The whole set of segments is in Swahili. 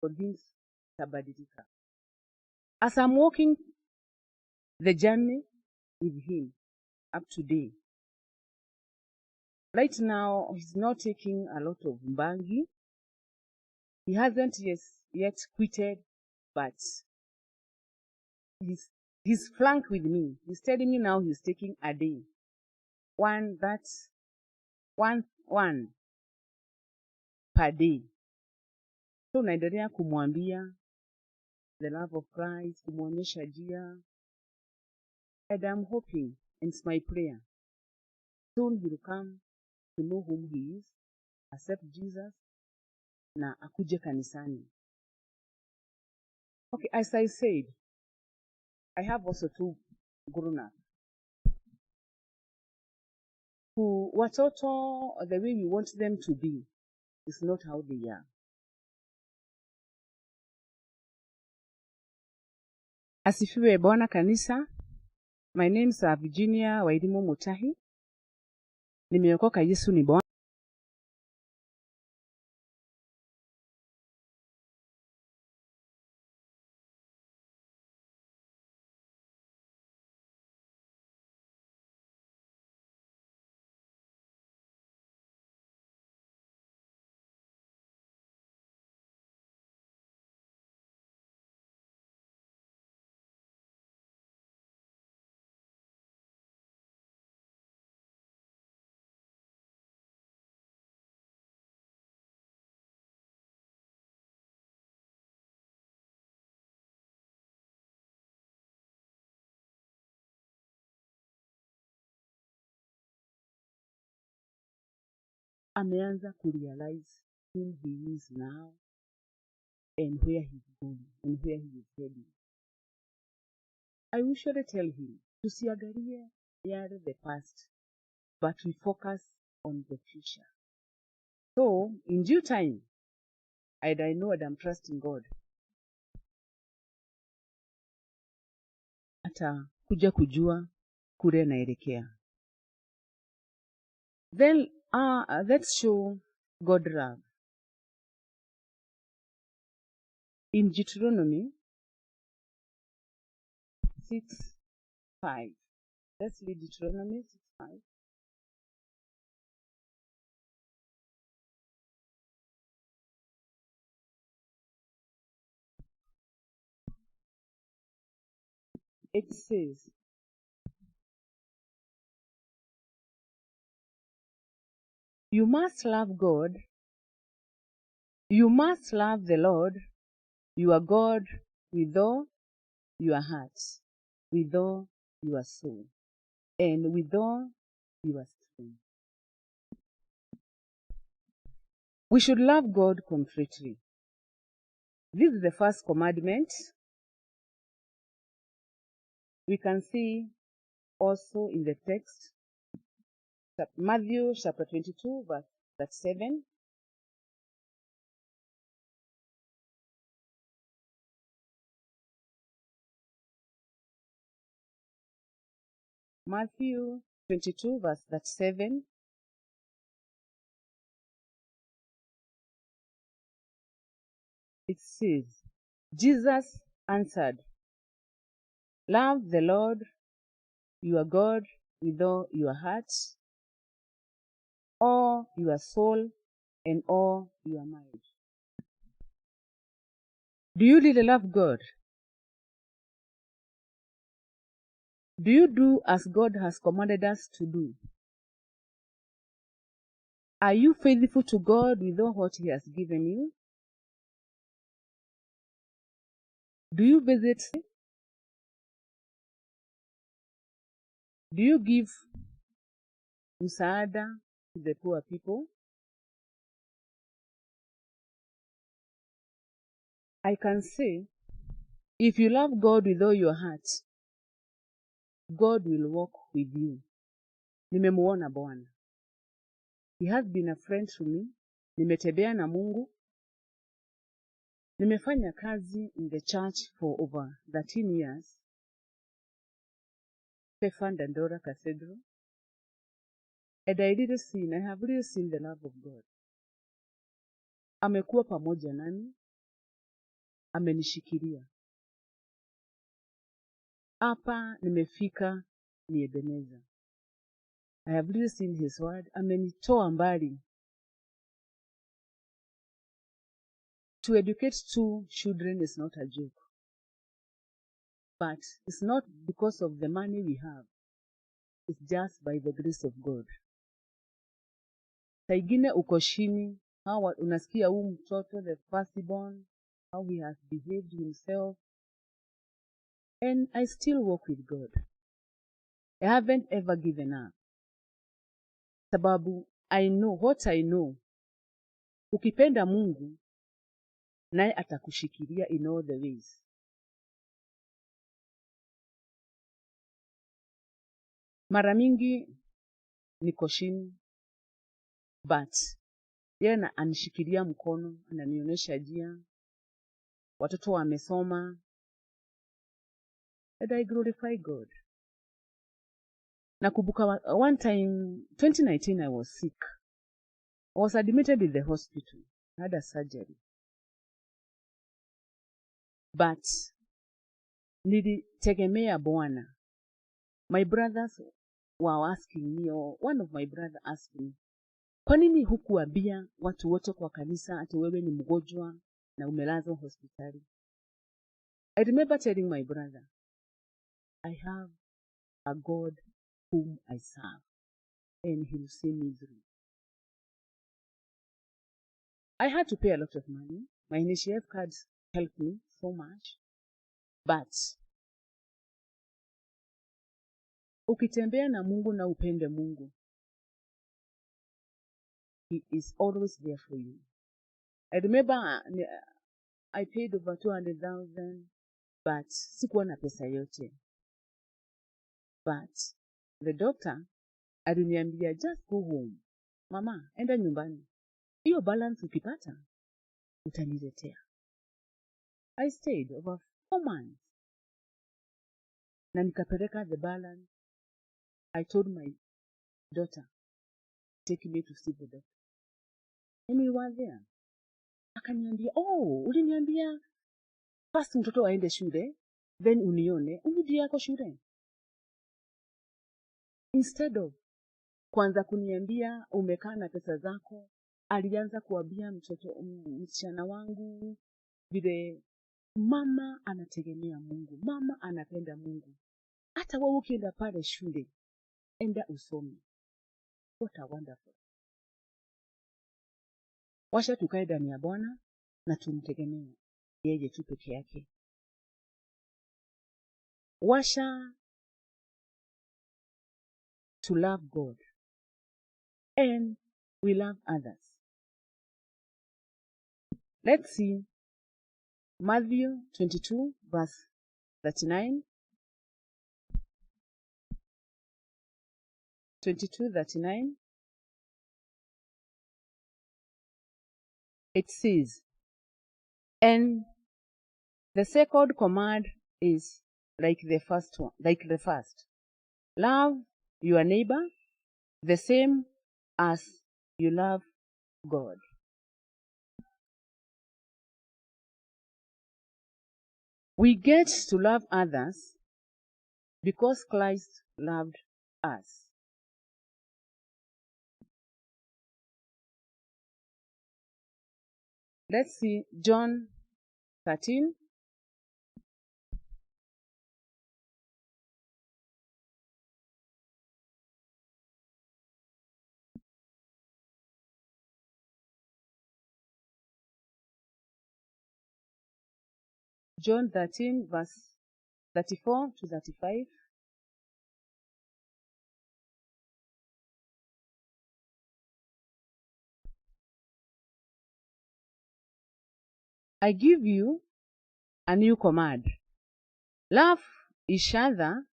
for things tabadilika. As I'm walking the journey with him up today, right now he's not taking a lot of mbangi. He hasn't yet quitted, but he's frank with me. He's telling me now he's taking a day. One per day. So naendelea kumwambia the love of Christ, kumwonyesha njia. And I'm hoping, and it's my prayer, soon he will come to know whom he is, accept Jesus, na akuje kanisani. Okay, as I said, I have also 2 grown-ups who watoto, the way we want them to be is not how they are. Asifiwe Bwana kanisa. My name is Virginia Wairimu Mutahi. Nimeokoka, Yesu ni Bwana. Ameanza kurealize who he is now and where he's going and where he is heading. I usually tell him, tusiangalie yale the past, but we focus on the future. So, in due time, and I know that I'm trusting God, atakuja kujua kule naelekea. Then, let's show God love. In Deuteronomy 6:5. Let's read Deuteronomy 6:5. It says, you must love God. You must love the Lord, your God, with all your heart, with all your soul, and with all your strength. We should love God completely. This is the first commandment. We can see also in the text, Matthew chapter 22, verse 7. Matthew 22, verse 7. It says, Jesus answered, love the Lord your God with all your heart, all your soul, and all your mind. Do you really love God? Do you do as God has commanded us to do? Are you faithful to God with all what He has given you? Do you visit? Do you give msaada to the poor people? I can say, if you love God with all your heart, God will walk with you. Nimemuona Bwana. He has been a friend to me. Nimetembea na Mungu. Nimefanya kazi in the church for over 13 years. Pefa Cathedral. And I have really seen the love of God. Amekuwa pamoja nami. amenishikilia. Hapa nimefika ni Ebeneza. I have really seen his word. Amenitoa mbali. To educate 2 children is not a joke. But it's not because of the money we have. It's just by the grace of God. Saa ingine uko chini, unasikia huu mtoto, the firstborn, how he has behaved himself. And I still walk with God. I haven't ever given up. Sababu, I know what I know. Ukipenda Mungu, naye atakushikilia in all the ways. Mara mingi niko chini, but yeye anishikilia mkono, ananionyesha njia. Watoto wamesoma. And I glorify God. Nakumbuka one time, 2019, I was sick. I was admitted in the hospital. I had a surgery. But nilitegemea Bwana. My brothers were asking me, or one of my brothers asked me, kwa nini hukuambia watu wote kwa kanisa ati wewe ni mgonjwa na umelazwa hospitali? I remember telling my brother, I have a God whom I serve, and he will see me through. I had to pay a lot of money. My initiative cards helped me so much. But ukitembea na Mungu na upende Mungu, he is always there for you. I remember I paid over 200,000, but sikuwa na pesa yote. But the doctor aliniambia, just go home. Mama, enda nyumbani. Hiyo balance ukipata, utaniletea. I stayed over 4 months. Na nikapeleka the balance. I told my daughter, take me to see the doctor. And we were there. Akaniambia, uliniambia first mtoto aende shule, then unione, urudi yako shule. Instead of kwanza kuniambia umekaa na pesa zako, alianza kuambia msichana wangu vile mama anategemea Mungu, mama anapenda Mungu. Hata wewe ukienda pale shule, enda usome. What a wonderful. Washa tukae ndani ya Bwana na tumtegemee yeye tu peke yake. Washa to love God and we love others. Let's see Matthew 22 verse 39. 22:39. It says, and the second command is like the first. Love your neighbor the same as you love God. We get to love others because Christ loved us. Let's see John 13. John 13 verse 34 to 35. I give you a new command. Love each other.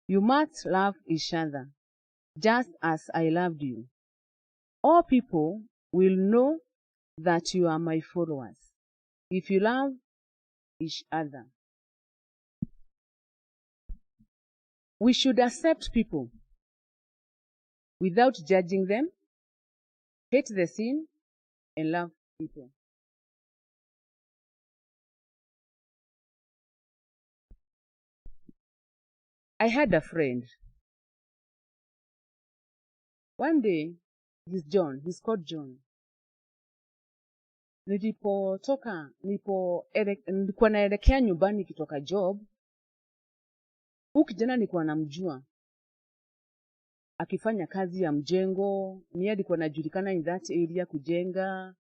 You must love each other, just as I loved you. All people will know that you are my followers, if you love each other. We should accept people without judging them, hate the sin, and love people. I had a friend. One day, he's called John. Nilikuwa naelekea nyumbani kitoka job. Huyu kijana nilikuwa namjua akifanya kazi ya mjengo, ni alikuwa anajulikana in that area kujenga.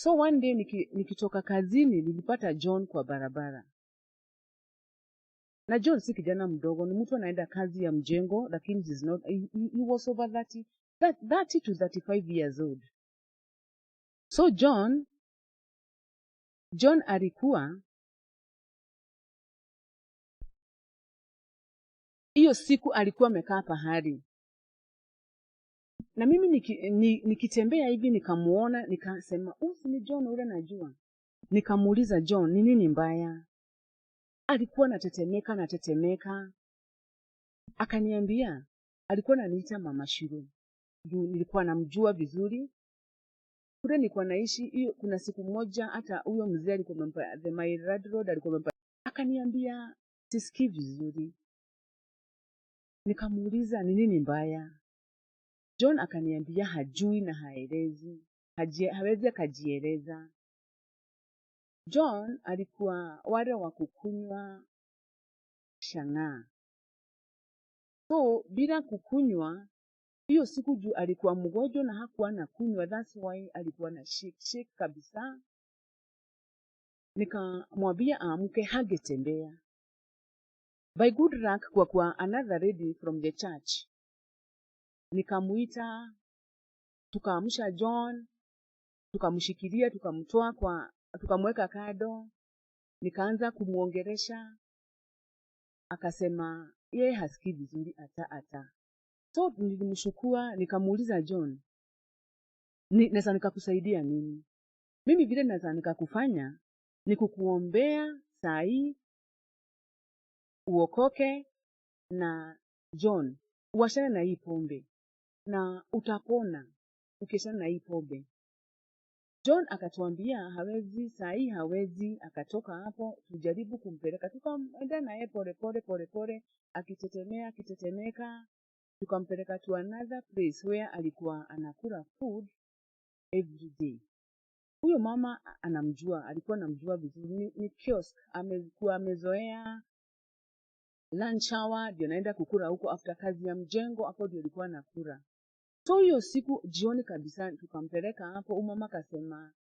So one day nikitoka kazini nilipata John kwa barabara. Na John si kijana mdogo, ni mtu anaenda kazi ya mjengo, lakini he was over 30 to 35 years old. So John alikuwa hiyo siku alikuwa amekaa pahali. Na mimi nikitembea hivi nikamuona, nikasema, "Si ni John ule najua." Nikamuuliza John, "Ni nini mbaya?" Alikuwa anatetemeka. Akaniambia, alikuwa ananiita Mama Shiro. Nilikuwa namjua vizuri. Kule nilikuwa naishi, hiyo kuna siku moja hata huyo mzee alikuwa amempa the my road alikuwa amempa. Akaniambia, "Sisikii vizuri." Nikamuuliza, "Ni nini mbaya?" John akaniambia hajui na haelezi. Hawezi akajieleza. John alikuwa wale wa kukunywa shang'aa. So bila kukunywa, hiyo siku juu alikuwa mgonjwa na hakuwa anakunywa, that's why alikuwa na shake kabisa. Nikamwambia amke, hangetembea. By good luck kwa another lady from the church. Nikamuita, tukaamsha John, tukamshikilia, tukamweka kado, nikaanza kumuongelesha. Akasema yeye hasikii vizuri hata. So nilimshukua, nikamuuliza John, naweza nikakusaidia nini? Mimi vile naweza nikakufanya ni kukuombea saa hii uokoke, na John uachane na hii pombe na utapona ukiachana na hii pombe. John akatuambia saa hii hawezi. Akatoka hapo, tujaribu kumpeleka, tukaenda naye pole akitetemeka, tukampeleka to another place where alikuwa anakula food every day. Huyo mama alikuwa anamjua vizuri, ni kiosk, amekuwa amezoea lunch hour ndio naenda kukula huko, after kazi ya mjengo hapo ndio alikuwa anakula. So hiyo siku jioni kabisa tukampeleka hapo, mama akasema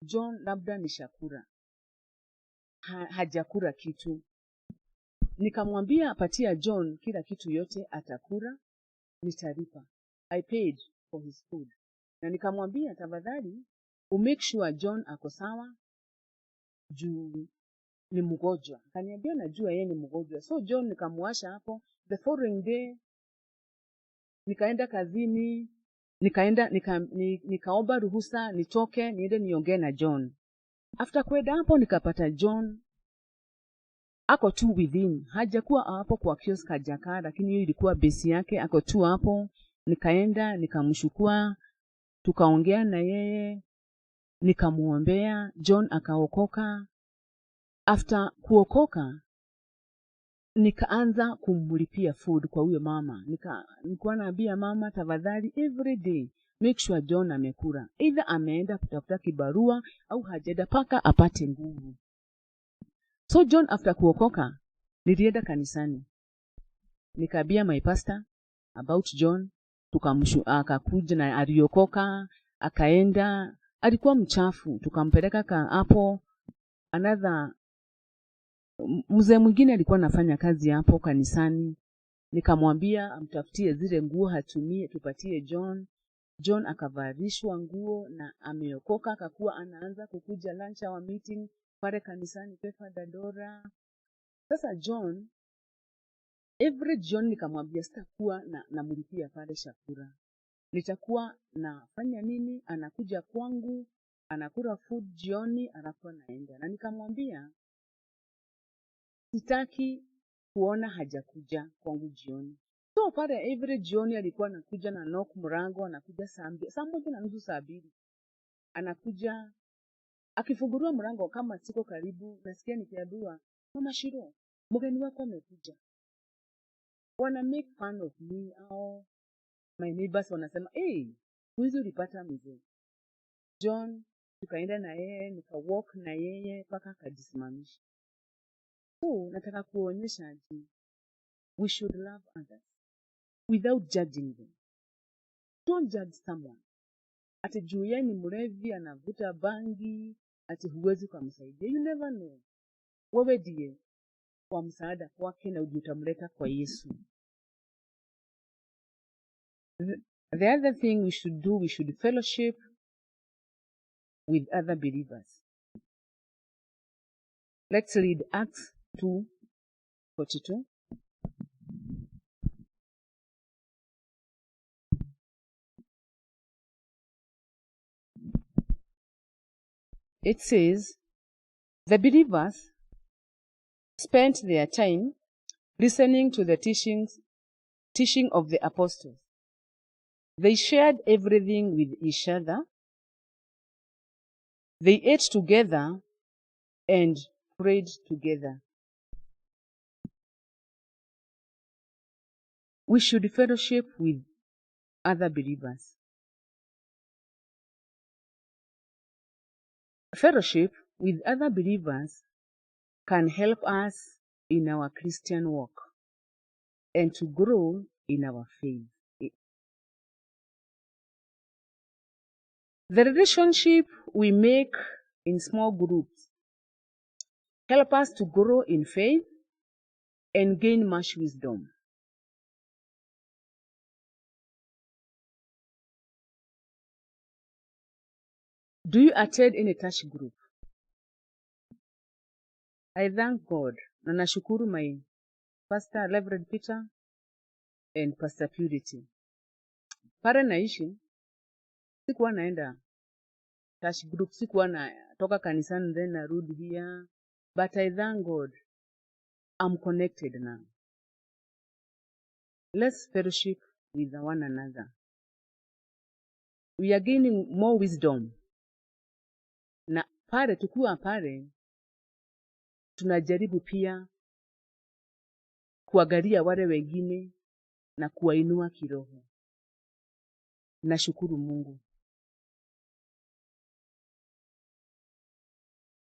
John labda ni chakula. Hajakula kitu. Nikamwambia apatia John kila kitu yote atakula, nitalipa. I paid for his food. Na nikamwambia tafadhali make sure John ako sawa juu ni mgonjwa. Akaniambia najua yeye ni mgonjwa. So John nikamwasha hapo. The following day nikaenda kazini, nikaomba ruhusa nitoke niende niongee na John. After kwenda hapo nikapata John ako tu within. Hajakuwa hapo kwa kiosk hajakaa, lakini hiyo ilikuwa base yake, ako tu hapo. Nikaenda nikamshukua, tukaongea na yeye, nikamuombea, John akaokoka. After kuokoka nikaanza kumlipia food kwa huyo mama. Nilikuwa naambia mama tafadhali every day make sure John amekula. Either ameenda kutafuta kibarua au hajaenda paka apate nguvu. So John after kuokoka nilienda kanisani. Nikaambia my pastor about John, akakuja na aliokoka, akaenda, alikuwa mchafu, tukampeleka hapo another mzee mwingine alikuwa anafanya kazi hapo kanisani. Nikamwambia amtafutie zile nguo hatumie tupatie John. John akavalishwa nguo na ameokoka, akakuwa anaanza kukuja lunch hour meeting pale kanisani Pefa Dadora. Sasa John every John nikamwambia sitakuwa namlipia pale chakula. Nitakuwa nafanya nini? Anakuja kwangu, anakula food jioni, alafu anaenda. Na nikamwambia sitaki kuona hajakuja kwangu jioni. So pale every jioni alikuwa anakuja na knock mlango, anakuja saa 1:30 saa 2. Anakuja akifungua mlango, kama siko karibu nasikia nikiambiwa Mama Shiro, mgeni wako amekuja. wana make fun of me au my neighbors wanasema, hey, huizi ulipata mzee John, tukaenda na yeye, nikawalk na yeye mpaka akajisimamisha. So, nataka kuonyesha aje, we should love others without judging them. Don't judge someone. Ati juu yeye ni mlevi anavuta bangi, ati huwezi kumsaidia. You never know. Wewe ndiye wa msaada kwake na utamleta kwa Yesu. The other thing we should do, we should fellowship with other believers. Let's read Acts 2:42. It says, the believers spent their time listening to the teaching of the apostles. They shared everything with each other. They ate together and prayed together. We should fellowship with other believers. Fellowship with other believers can help us in our Christian walk and to grow in our faith. The relationship we make in small groups help us to grow in faith and gain much wisdom. Do you attend any church group? I thank God na nashukuru my pastor Reverend Peter and Pastor Purity. Pale naishi, sikuwa naenda church group, sikuwa natoka kanisani then narudi here, but I thank God I'm connected now. Let's fellowship with one another. We are gaining more wisdom. Na pale tukiwa pale tunajaribu pia kuangalia wale wengine na kuwainua kiroho. Nashukuru Mungu.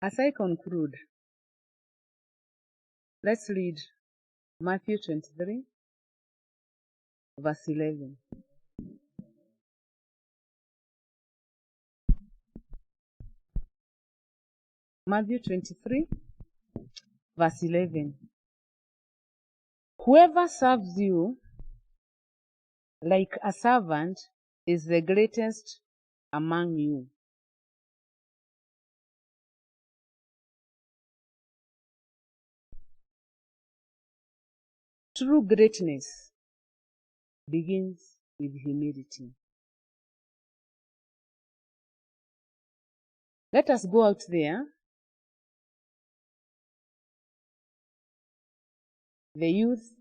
As I conclude, let's read Matthew 23, verse 11. Matthew 23, verse 11. Whoever serves you like a servant is the greatest among you. True greatness begins with humility. Let us go out there, the youth,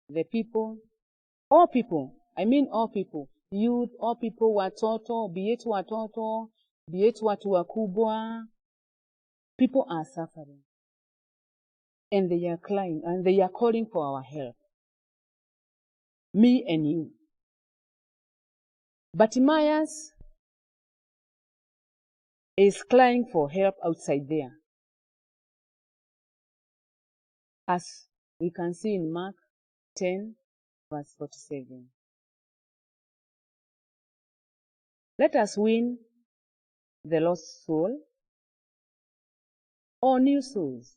the people, all people, youth, all people, watoto, be it watoto, be it watu wakubwa, people are suffering. And they are crying, and they are calling for our help. Me and you. Bartimaeus is crying for help outside there. As we can see in Mark 10, verse 47. Let us win the lost soul or new souls.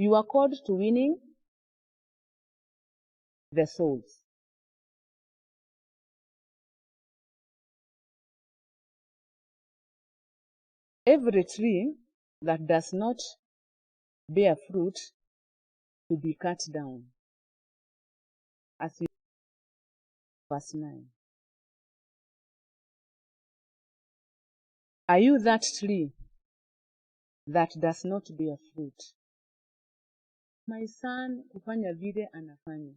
You are called to winning the souls. Every tree that does not bear fruit to be cut down. As we verse 9. Are you that tree that does not bear fruit? My son kufanya vile anafanya.